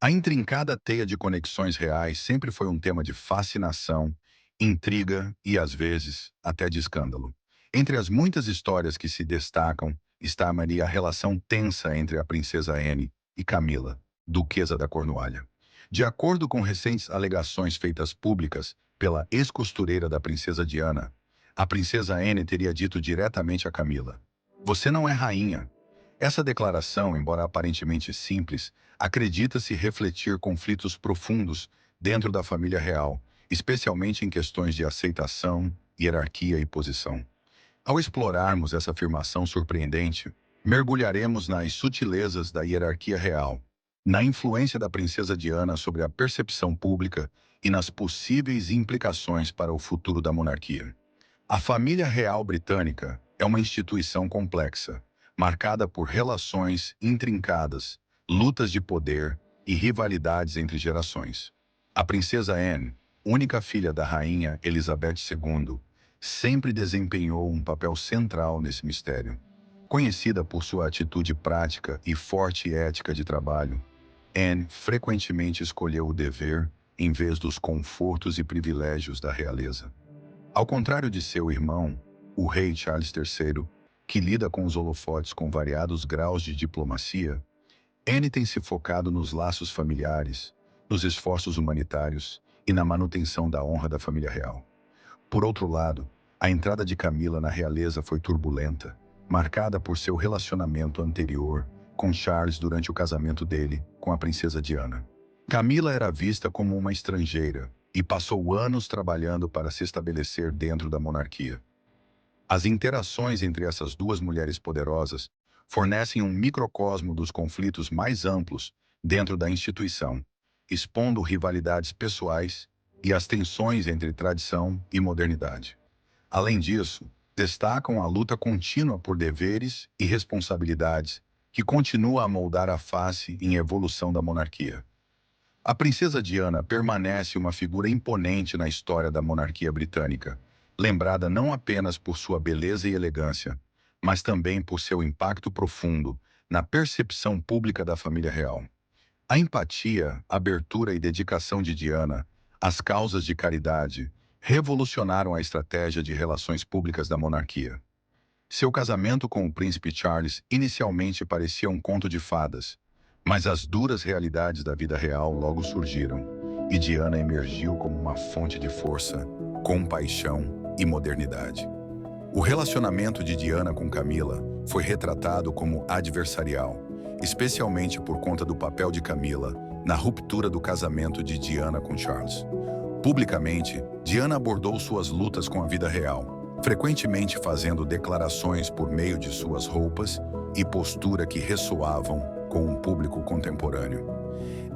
A intrincada teia de conexões reais sempre foi um tema de fascinação, intriga e, às vezes, até de escândalo. Entre as muitas histórias que se destacam está a relação tensa entre a princesa Anne e Camila, duquesa da Cornualha. De acordo com recentes alegações feitas públicas pela ex-costureira da princesa Diana, a princesa Anne teria dito diretamente a Camila: "Você não é rainha." Essa declaração, embora aparentemente simples, acredita-se refletir conflitos profundos dentro da família real, especialmente em questões de aceitação, hierarquia e posição. Ao explorarmos essa afirmação surpreendente, mergulharemos nas sutilezas da hierarquia real, na influência da princesa Diana sobre a percepção pública e nas possíveis implicações para o futuro da monarquia. A família real britânica é uma instituição complexa, marcada por relações intrincadas, lutas de poder e rivalidades entre gerações. A princesa Anne, única filha da rainha Elizabeth II, sempre desempenhou um papel central nesse mistério. Conhecida por sua atitude prática e forte ética de trabalho, Anne frequentemente escolheu o dever em vez dos confortos e privilégios da realeza. Ao contrário de seu irmão, o rei Charles III, que lida com os holofotes com variados graus de diplomacia, Anne tem se focado nos laços familiares, nos esforços humanitários e na manutenção da honra da família real. Por outro lado, a entrada de Camila na realeza foi turbulenta, marcada por seu relacionamento anterior com Charles durante o casamento dele com a princesa Diana. Camila era vista como uma estrangeira e passou anos trabalhando para se estabelecer dentro da monarquia. As interações entre essas duas mulheres poderosas fornecem um microcosmo dos conflitos mais amplos dentro da instituição, expondo rivalidades pessoais e as tensões entre tradição e modernidade. Além disso, destacam a luta contínua por deveres e responsabilidades que continua a moldar a face em evolução da monarquia. A princesa Diana permanece uma figura imponente na história da monarquia britânica, lembrada não apenas por sua beleza e elegância, mas também por seu impacto profundo na percepção pública da família real. A empatia, abertura e dedicação de Diana às causas de caridade revolucionaram a estratégia de relações públicas da monarquia. Seu casamento com o príncipe Charles inicialmente parecia um conto de fadas, mas as duras realidades da vida real logo surgiram, e Diana emergiu como uma fonte de força, compaixão e modernidade. O relacionamento de Diana com Camila foi retratado como adversarial, especialmente por conta do papel de Camila na ruptura do casamento de Diana com Charles. Publicamente, Diana abordou suas lutas com a vida real, frequentemente fazendo declarações por meio de suas roupas e postura que ressoavam com um público contemporâneo.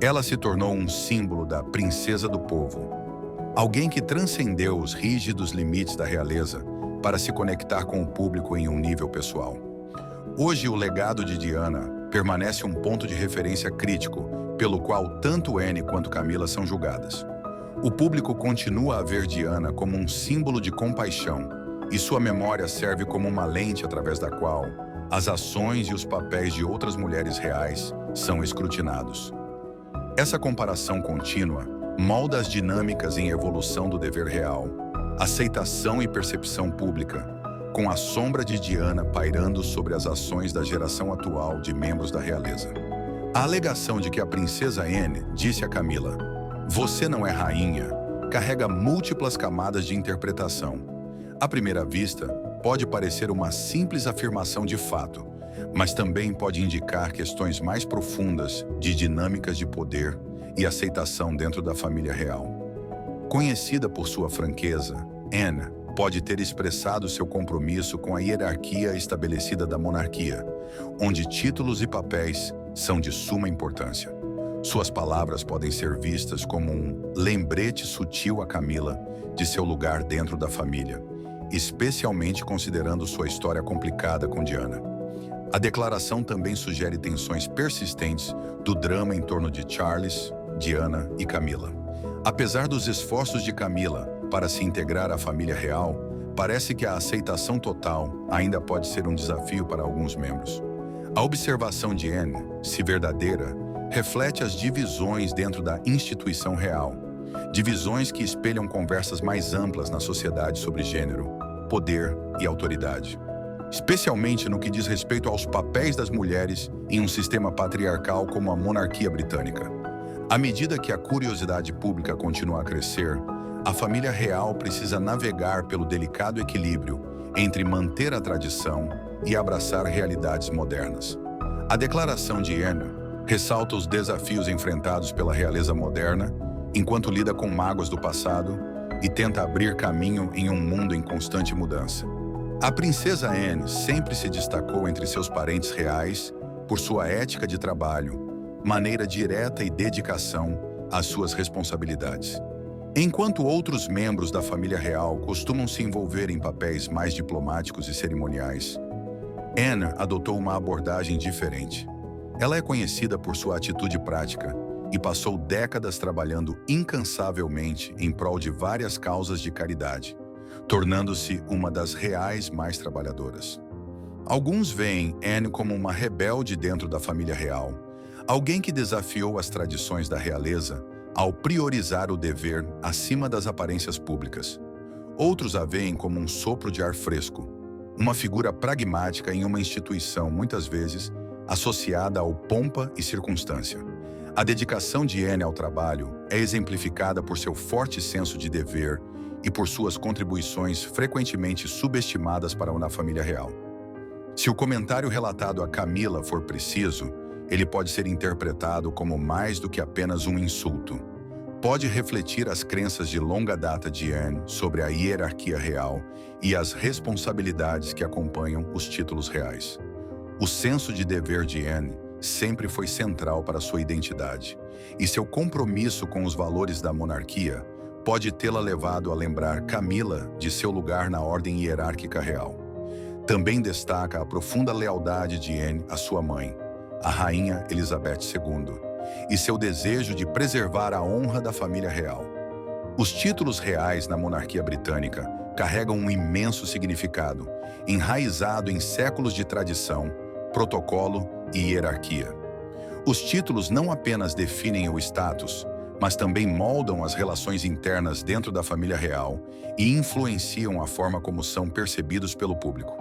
Ela se tornou um símbolo da princesa do povo, alguém que transcendeu os rígidos limites da realeza para se conectar com o público em um nível pessoal. Hoje, o legado de Diana permanece um ponto de referência crítico, pelo qual tanto Anne quanto Camila são julgadas. O público continua a ver Diana como um símbolo de compaixão, e sua memória serve como uma lente através da qual as ações e os papéis de outras mulheres reais são escrutinados. Essa comparação contínua molda as dinâmicas em evolução do dever real, aceitação e percepção pública, com a sombra de Diana pairando sobre as ações da geração atual de membros da realeza. A alegação de que a princesa Anne disse a Camila: "Você não é rainha", carrega múltiplas camadas de interpretação. À primeira vista, pode parecer uma simples afirmação de fato, mas também pode indicar questões mais profundas de dinâmicas de poder e aceitação dentro da família real. Conhecida por sua franqueza, Anne pode ter expressado seu compromisso com a hierarquia estabelecida da monarquia, onde títulos e papéis são de suma importância. Suas palavras podem ser vistas como um lembrete sutil a Camila de seu lugar dentro da família, especialmente considerando sua história complicada com Diana. A declaração também sugere tensões persistentes do drama em torno de Charles, Diana e Camila. Apesar dos esforços de Camila para se integrar à família real, parece que a aceitação total ainda pode ser um desafio para alguns membros. A observação de Anne, se verdadeira, reflete as divisões dentro da instituição real. Divisões que espelham conversas mais amplas na sociedade sobre gênero, poder e autoridade. Especialmente no que diz respeito aos papéis das mulheres em um sistema patriarcal como a monarquia britânica. À medida que a curiosidade pública continua a crescer, a família real precisa navegar pelo delicado equilíbrio entre manter a tradição e abraçar realidades modernas. A declaração de Anne ressalta os desafios enfrentados pela realeza moderna, enquanto lida com mágoas do passado e tenta abrir caminho em um mundo em constante mudança. A princesa Anne sempre se destacou entre seus parentes reais por sua ética de trabalho, maneira direta e dedicação às suas responsabilidades. Enquanto outros membros da família real costumam se envolver em papéis mais diplomáticos e cerimoniais, Anne adotou uma abordagem diferente. Ela é conhecida por sua atitude prática e passou décadas trabalhando incansavelmente em prol de várias causas de caridade, tornando-se uma das reais mais trabalhadoras. Alguns veem Anne como uma rebelde dentro da família real, alguém que desafiou as tradições da realeza ao priorizar o dever acima das aparências públicas. Outros a veem como um sopro de ar fresco, uma figura pragmática em uma instituição muitas vezes associada ao pompa e circunstância. A dedicação de Anne ao trabalho é exemplificada por seu forte senso de dever e por suas contribuições frequentemente subestimadas para a família real. Se o comentário relatado a Camila for preciso, ele pode ser interpretado como mais do que apenas um insulto. Pode refletir as crenças de longa data de Anne sobre a hierarquia real e as responsabilidades que acompanham os títulos reais. O senso de dever de Anne sempre foi central para sua identidade, e seu compromisso com os valores da monarquia pode tê-la levado a lembrar Camila de seu lugar na ordem hierárquica real. Também destaca a profunda lealdade de Anne à sua mãe, a Rainha Elizabeth II, e seu desejo de preservar a honra da família real. Os títulos reais na monarquia britânica carregam um imenso significado, enraizado em séculos de tradição, protocolo e hierarquia. Os títulos não apenas definem o status, mas também moldam as relações internas dentro da família real e influenciam a forma como são percebidos pelo público.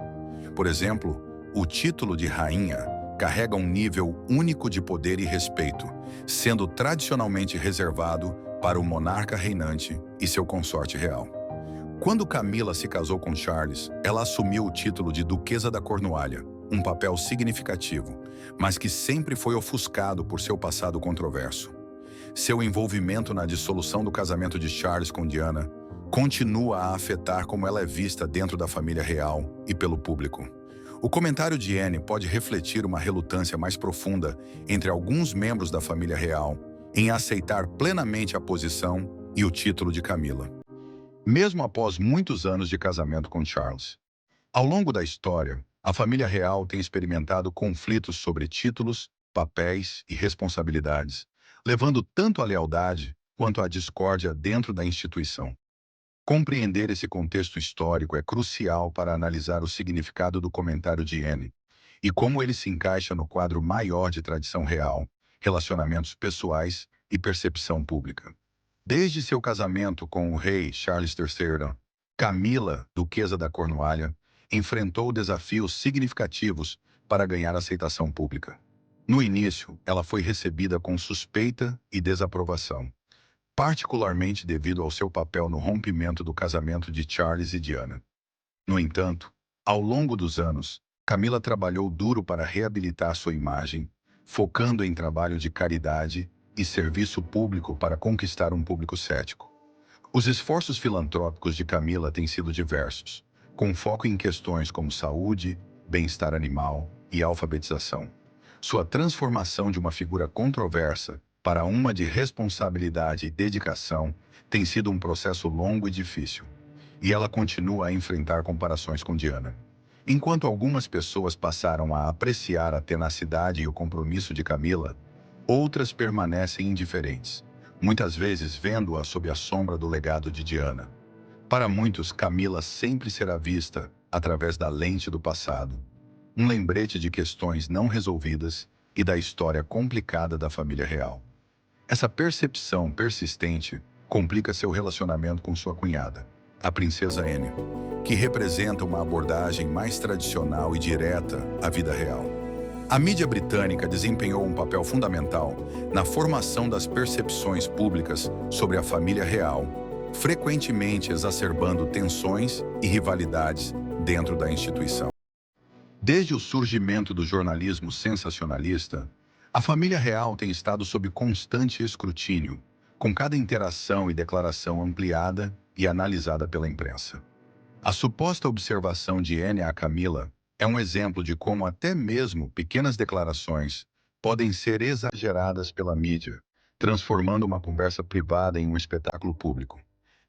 Por exemplo, o título de rainha carrega um nível único de poder e respeito, sendo tradicionalmente reservado para o monarca reinante e seu consorte real. Quando Camila se casou com Charles, ela assumiu o título de Duquesa da Cornualha, um papel significativo, mas que sempre foi ofuscado por seu passado controverso. Seu envolvimento na dissolução do casamento de Charles com Diana continua a afetar como ela é vista dentro da família real e pelo público. O comentário de Anne pode refletir uma relutância mais profunda entre alguns membros da família real em aceitar plenamente a posição e o título de Camila, mesmo após muitos anos de casamento com Charles. Ao longo da história, a família real tem experimentado conflitos sobre títulos, papéis e responsabilidades, levando tanto à lealdade quanto à discórdia dentro da instituição. Compreender esse contexto histórico é crucial para analisar o significado do comentário de Anne e como ele se encaixa no quadro maior de tradição real, relacionamentos pessoais e percepção pública. Desde seu casamento com o rei Charles III, Camila, Duquesa da Cornualha, enfrentou desafios significativos para ganhar aceitação pública. No início, ela foi recebida com suspeita e desaprovação, particularmente devido ao seu papel no rompimento do casamento de Charles e Diana. No entanto, ao longo dos anos, Camila trabalhou duro para reabilitar sua imagem, focando em trabalho de caridade e serviço público para conquistar um público cético. Os esforços filantrópicos de Camila têm sido diversos, com foco em questões como saúde, bem-estar animal e alfabetização. Sua transformação de uma figura controversa para uma de responsabilidade e dedicação tem sido um processo longo e difícil, e ela continua a enfrentar comparações com Diana. Enquanto algumas pessoas passaram a apreciar a tenacidade e o compromisso de Camila, outras permanecem indiferentes, muitas vezes vendo-a sob a sombra do legado de Diana. Para muitos, Camila sempre será vista através da lente do passado, um lembrete de questões não resolvidas e da história complicada da família real. Essa percepção persistente complica seu relacionamento com sua cunhada, a princesa Anne, que representa uma abordagem mais tradicional e direta à vida real. A mídia britânica desempenhou um papel fundamental na formação das percepções públicas sobre a família real, frequentemente exacerbando tensões e rivalidades dentro da instituição. Desde o surgimento do jornalismo sensacionalista, a família real tem estado sob constante escrutínio, com cada interação e declaração ampliada e analisada pela imprensa. A suposta observação de Anne a Camila é um exemplo de como até mesmo pequenas declarações podem ser exageradas pela mídia, transformando uma conversa privada em um espetáculo público.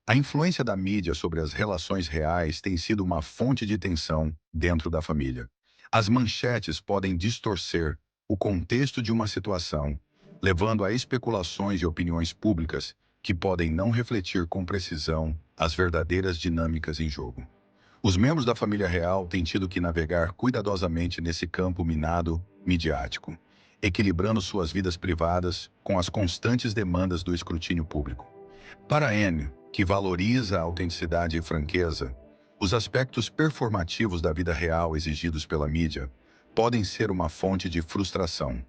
A influência da mídia sobre as relações reais tem sido uma fonte de tensão dentro da família. As manchetes podem distorcer o contexto de uma situação, levando a especulações e opiniões públicas que podem não refletir com precisão as verdadeiras dinâmicas em jogo. Os membros da família real têm tido que navegar cuidadosamente nesse campo minado midiático, equilibrando suas vidas privadas com as constantes demandas do escrutínio público. Para Anne, que valoriza a autenticidade e franqueza, os aspectos performativos da vida real exigidos pela mídia podem ser uma fonte de frustração.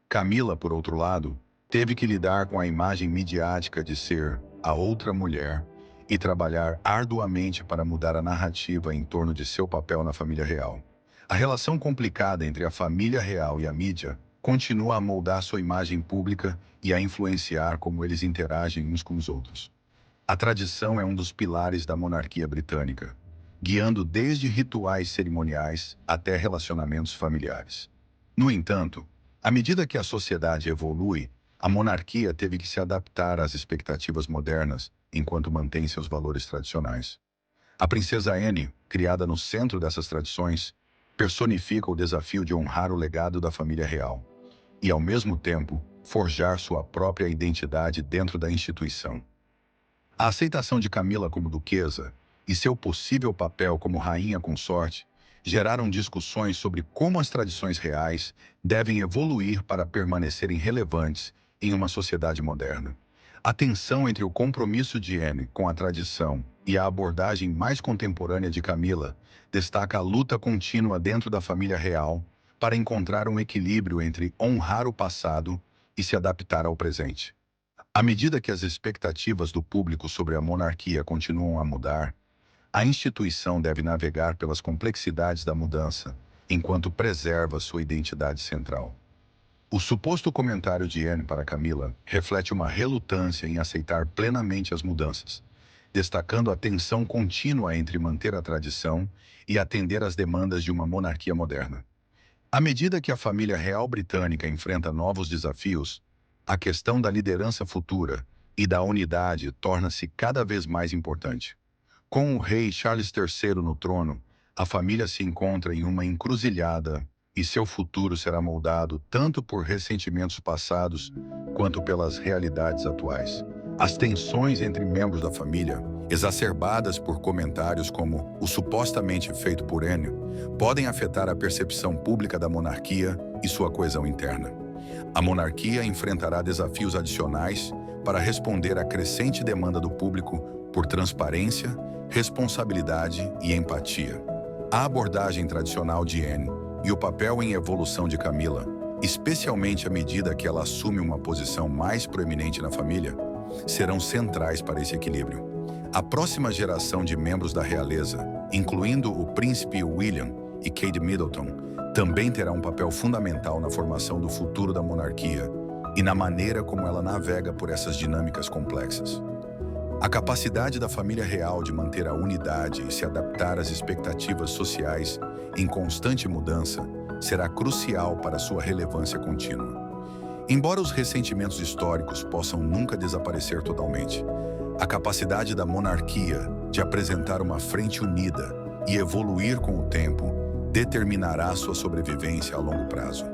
Camila, por outro lado, teve que lidar com a imagem midiática de ser a outra mulher e trabalhar arduamente para mudar a narrativa em torno de seu papel na família real. A relação complicada entre a família real e a mídia continua a moldar sua imagem pública e a influenciar como eles interagem uns com os outros. A tradição é um dos pilares da monarquia britânica, guiando desde rituais cerimoniais até relacionamentos familiares. No entanto, à medida que a sociedade evolui, a monarquia teve que se adaptar às expectativas modernas enquanto mantém seus valores tradicionais. A princesa Anne, criada no centro dessas tradições, personifica o desafio de honrar o legado da família real e, ao mesmo tempo, forjar sua própria identidade dentro da instituição. A aceitação de Camila como duquesa e seu possível papel como rainha consorte geraram discussões sobre como as tradições reais devem evoluir para permanecerem relevantes em uma sociedade moderna. A tensão entre o compromisso de Anne com a tradição e a abordagem mais contemporânea de Camila destaca a luta contínua dentro da família real para encontrar um equilíbrio entre honrar o passado e se adaptar ao presente. À medida que as expectativas do público sobre a monarquia continuam a mudar, a instituição deve navegar pelas complexidades da mudança, enquanto preserva sua identidade central. O suposto comentário de Anne para Camila reflete uma relutância em aceitar plenamente as mudanças, destacando a tensão contínua entre manter a tradição e atender às demandas de uma monarquia moderna. À medida que a família real britânica enfrenta novos desafios, a questão da liderança futura e da unidade torna-se cada vez mais importante. Com o rei Charles III no trono, a família se encontra em uma encruzilhada e seu futuro será moldado tanto por ressentimentos passados quanto pelas realidades atuais. As tensões entre membros da família, exacerbadas por comentários como o supostamente feito por Anne, podem afetar a percepção pública da monarquia e sua coesão interna. A monarquia enfrentará desafios adicionais para responder à crescente demanda do público por transparência, responsabilidade e empatia. A abordagem tradicional de Anne e o papel em evolução de Camila, especialmente à medida que ela assume uma posição mais proeminente na família, serão centrais para esse equilíbrio. A próxima geração de membros da realeza, incluindo o príncipe William e Kate Middleton, também terá um papel fundamental na formação do futuro da monarquia e na maneira como ela navega por essas dinâmicas complexas. A capacidade da família real de manter a unidade e se adaptar às expectativas sociais em constante mudança será crucial para sua relevância contínua. Embora os ressentimentos históricos possam nunca desaparecer totalmente, a capacidade da monarquia de apresentar uma frente unida e evoluir com o tempo determinará sua sobrevivência a longo prazo.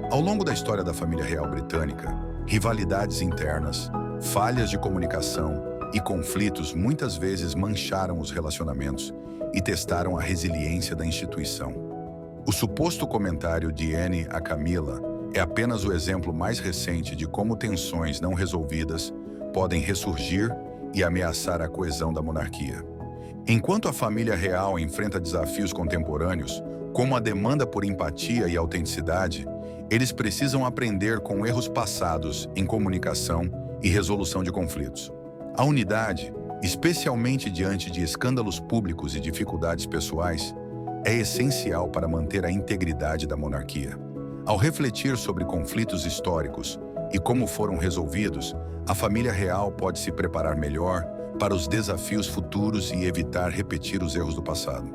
Ao longo da história da família real britânica, rivalidades internas, falhas de comunicação e conflitos muitas vezes mancharam os relacionamentos e testaram a resiliência da instituição. O suposto comentário de Anne a Camila é apenas o exemplo mais recente de como tensões não resolvidas podem ressurgir e ameaçar a coesão da monarquia. Enquanto a família real enfrenta desafios contemporâneos, como a demanda por empatia e autenticidade, eles precisam aprender com erros passados em comunicação e resolução de conflitos. A unidade, especialmente diante de escândalos públicos e dificuldades pessoais, é essencial para manter a integridade da monarquia. Ao refletir sobre conflitos históricos e como foram resolvidos, a família real pode se preparar melhor para os desafios futuros e evitar repetir os erros do passado.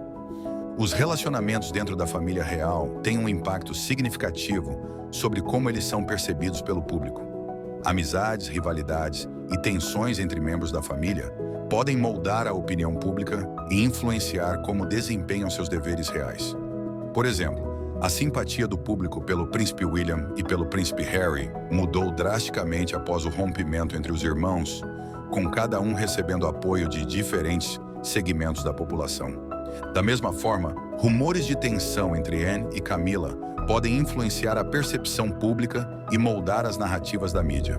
Os relacionamentos dentro da família real têm um impacto significativo sobre como eles são percebidos pelo público. Amizades, rivalidades e tensões entre membros da família podem moldar a opinião pública e influenciar como desempenham seus deveres reais. Por exemplo, a simpatia do público pelo príncipe William e pelo príncipe Harry mudou drasticamente após o rompimento entre os irmãos, com cada um recebendo apoio de diferentes segmentos da população. Da mesma forma, rumores de tensão entre Anne e Camilla podem influenciar a percepção pública e moldar as narrativas da mídia.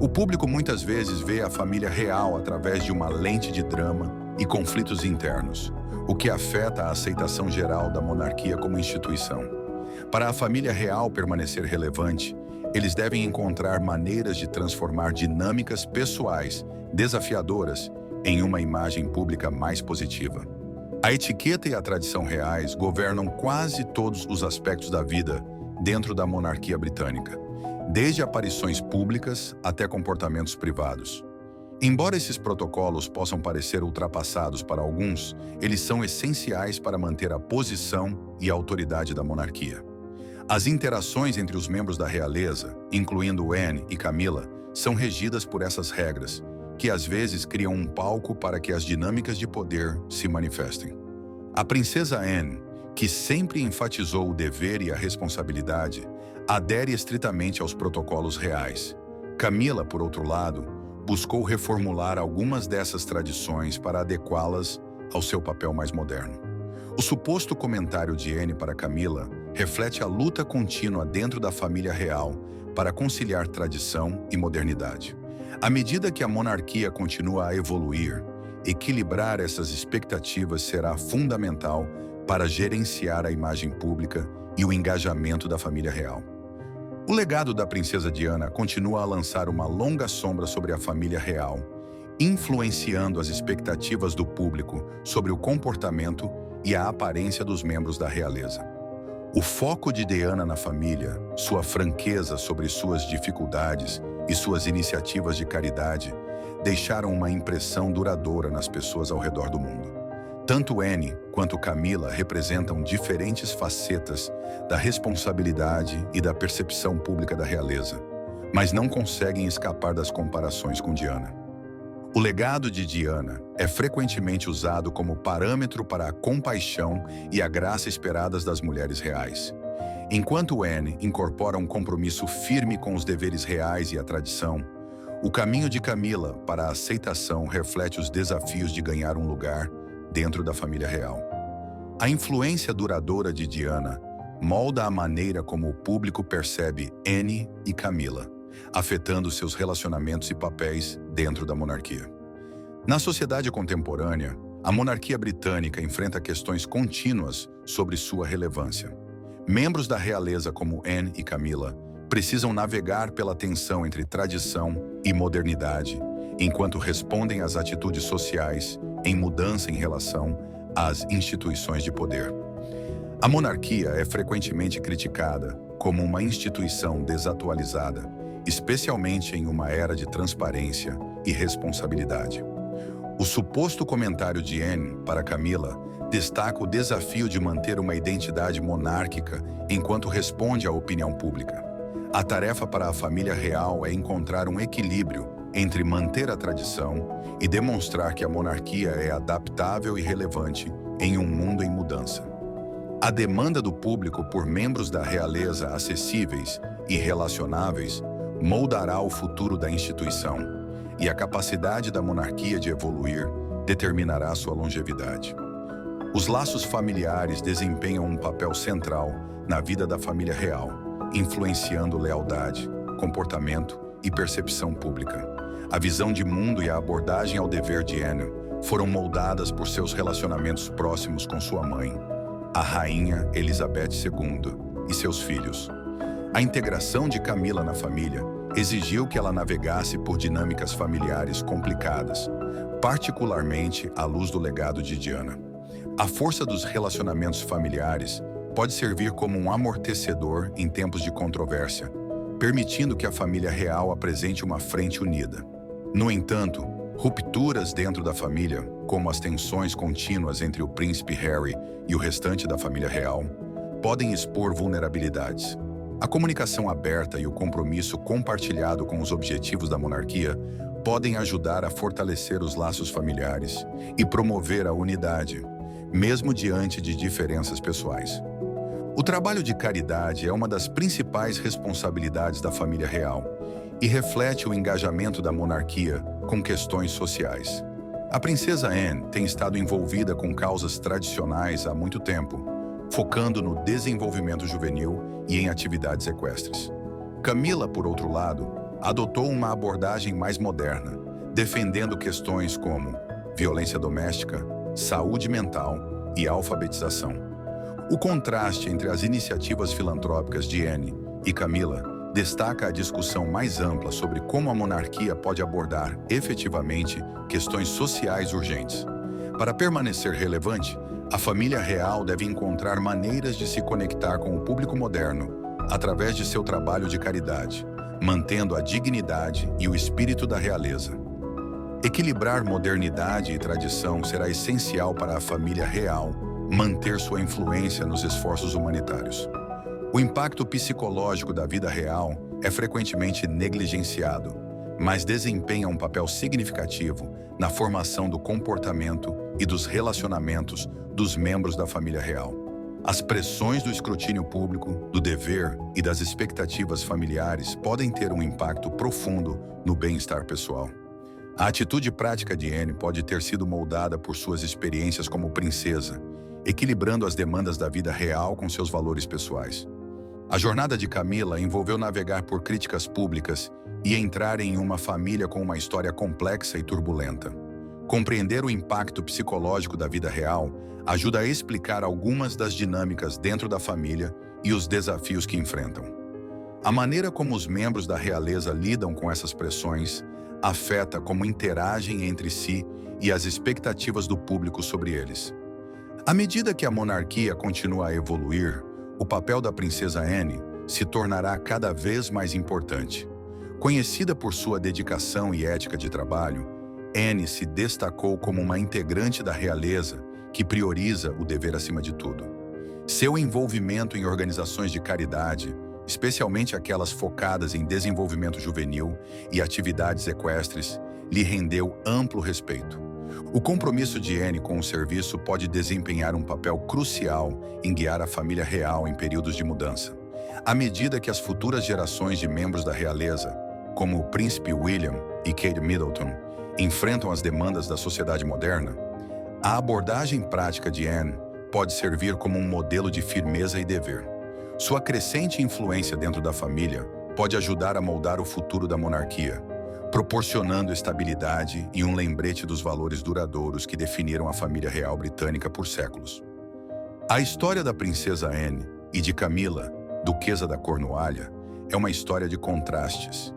O público muitas vezes vê a família real através de uma lente de drama e conflitos internos, o que afeta a aceitação geral da monarquia como instituição. Para a família real permanecer relevante, eles devem encontrar maneiras de transformar dinâmicas pessoais desafiadoras em uma imagem pública mais positiva. A etiqueta e a tradição reais governam quase todos os aspectos da vida dentro da monarquia britânica, desde aparições públicas até comportamentos privados. Embora esses protocolos possam parecer ultrapassados para alguns, eles são essenciais para manter a posição e a autoridade da monarquia. As interações entre os membros da realeza, incluindo Anne e Camilla, são regidas por essas regras, que às vezes criam um palco para que as dinâmicas de poder se manifestem. A princesa Anne, que sempre enfatizou o dever e a responsabilidade, adere estritamente aos protocolos reais. Camilla, por outro lado, buscou reformular algumas dessas tradições para adequá-las ao seu papel mais moderno. O suposto comentário de Anne para Camilla reflete a luta contínua dentro da família real para conciliar tradição e modernidade. À medida que a monarquia continua a evoluir, equilibrar essas expectativas será fundamental para gerenciar a imagem pública e o engajamento da família real. O legado da princesa Diana continua a lançar uma longa sombra sobre a família real, influenciando as expectativas do público sobre o comportamento e a aparência dos membros da realeza. O foco de Diana na família, sua franqueza sobre suas dificuldades e suas iniciativas de caridade deixaram uma impressão duradoura nas pessoas ao redor do mundo. Tanto Anne quanto Camilla representam diferentes facetas da responsabilidade e da percepção pública da realeza, mas não conseguem escapar das comparações com Diana. O legado de Diana é frequentemente usado como parâmetro para a compaixão e a graça esperadas das mulheres reais. Enquanto Anne incorpora um compromisso firme com os deveres reais e a tradição, o caminho de Camilla para a aceitação reflete os desafios de ganhar um lugar dentro da família real. A influência duradoura de Diana molda a maneira como o público percebe Anne e Camilla, afetando seus relacionamentos e papéis dentro da monarquia. Na sociedade contemporânea, a monarquia britânica enfrenta questões contínuas sobre sua relevância. Membros da realeza como Anne e Camilla precisam navegar pela tensão entre tradição e modernidade, enquanto respondem às atitudes sociais em mudança em relação às instituições de poder. A monarquia é frequentemente criticada como uma instituição desatualizada, especialmente em uma era de transparência e responsabilidade. O suposto comentário de Anne para Camilla destaca o desafio de manter uma identidade monárquica enquanto responde à opinião pública. A tarefa para a família real é encontrar um equilíbrio entre manter a tradição e demonstrar que a monarquia é adaptável e relevante em um mundo em mudança. A demanda do público por membros da realeza acessíveis e relacionáveis moldará o futuro da instituição, e a capacidade da monarquia de evoluir determinará sua longevidade. Os laços familiares desempenham um papel central na vida da família real, influenciando lealdade, comportamento e percepção pública. A visão de mundo e a abordagem ao dever de Anne foram moldadas por seus relacionamentos próximos com sua mãe, a rainha Elizabeth II, e seus filhos. A integração de Camila na família exigiu que ela navegasse por dinâmicas familiares complicadas, particularmente à luz do legado de Diana. A força dos relacionamentos familiares pode servir como um amortecedor em tempos de controvérsia, permitindo que a família real apresente uma frente unida. No entanto, rupturas dentro da família, como as tensões contínuas entre o príncipe Harry e o restante da família real, podem expor vulnerabilidades. A comunicação aberta e o compromisso compartilhado com os objetivos da monarquia podem ajudar a fortalecer os laços familiares e promover a unidade, mesmo diante de diferenças pessoais. O trabalho de caridade é uma das principais responsabilidades da família real e reflete o engajamento da monarquia com questões sociais. A princesa Anne tem estado envolvida com causas tradicionais há muito tempo, focando no desenvolvimento juvenil e em atividades equestres. Camila, por outro lado, adotou uma abordagem mais moderna, defendendo questões como violência doméstica, saúde mental e alfabetização. O contraste entre as iniciativas filantrópicas de Anne e Camila destaca a discussão mais ampla sobre como a monarquia pode abordar efetivamente questões sociais urgentes. Para permanecer relevante, a família real deve encontrar maneiras de se conectar com o público moderno através de seu trabalho de caridade, mantendo a dignidade e o espírito da realeza. Equilibrar modernidade e tradição será essencial para a família real manter sua influência nos esforços humanitários. O impacto psicológico da vida real é frequentemente negligenciado, mas desempenha um papel significativo na formação do comportamento e dos relacionamentos dos membros da família real. As pressões do escrutínio público, do dever e das expectativas familiares podem ter um impacto profundo no bem-estar pessoal. A atitude prática de Anne pode ter sido moldada por suas experiências como princesa, equilibrando as demandas da vida real com seus valores pessoais. A jornada de Camila envolveu navegar por críticas públicas e entrar em uma família com uma história complexa e turbulenta. Compreender o impacto psicológico da vida real ajuda a explicar algumas das dinâmicas dentro da família e os desafios que enfrentam. A maneira como os membros da realeza lidam com essas pressões afeta como interagem entre si e as expectativas do público sobre eles. À medida que a monarquia continua a evoluir, o papel da princesa Anne se tornará cada vez mais importante. Conhecida por sua dedicação e ética de trabalho, Anne se destacou como uma integrante da realeza que prioriza o dever acima de tudo. Seu envolvimento em organizações de caridade, especialmente aquelas focadas em desenvolvimento juvenil e atividades equestres, lhe rendeu amplo respeito. O compromisso de Anne com o serviço pode desempenhar um papel crucial em guiar a família real em períodos de mudança. À medida que as futuras gerações de membros da realeza, como o príncipe William e Kate Middleton, enfrentam as demandas da sociedade moderna, a abordagem prática de Anne pode servir como um modelo de firmeza e dever. Sua crescente influência dentro da família pode ajudar a moldar o futuro da monarquia, proporcionando estabilidade e um lembrete dos valores duradouros que definiram a família real britânica por séculos. A história da princesa Anne e de Camila, duquesa da Cornualha, é uma história de contrastes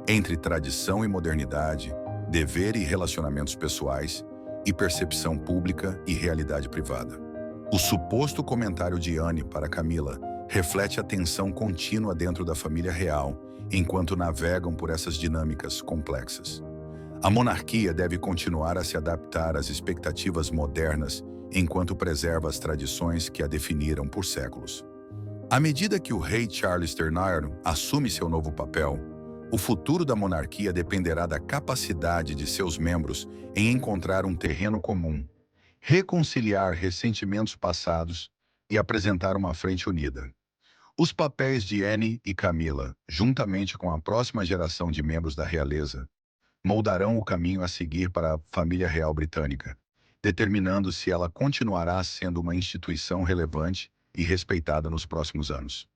entre tradição e modernidade, dever e relacionamentos pessoais, e percepção pública e realidade privada. O suposto comentário de Anne para Camila reflete a tensão contínua dentro da família real, enquanto navegam por essas dinâmicas complexas. A monarquia deve continuar a se adaptar às expectativas modernas, enquanto preserva as tradições que a definiram por séculos. À medida que o rei Charles III assume seu novo papel, o futuro da monarquia dependerá da capacidade de seus membros em encontrar um terreno comum, reconciliar ressentimentos passados e apresentar uma frente unida. Os papéis de Anne e Camila, juntamente com a próxima geração de membros da realeza, moldarão o caminho a seguir para a família real britânica, determinando se ela continuará sendo uma instituição relevante e respeitada nos próximos anos.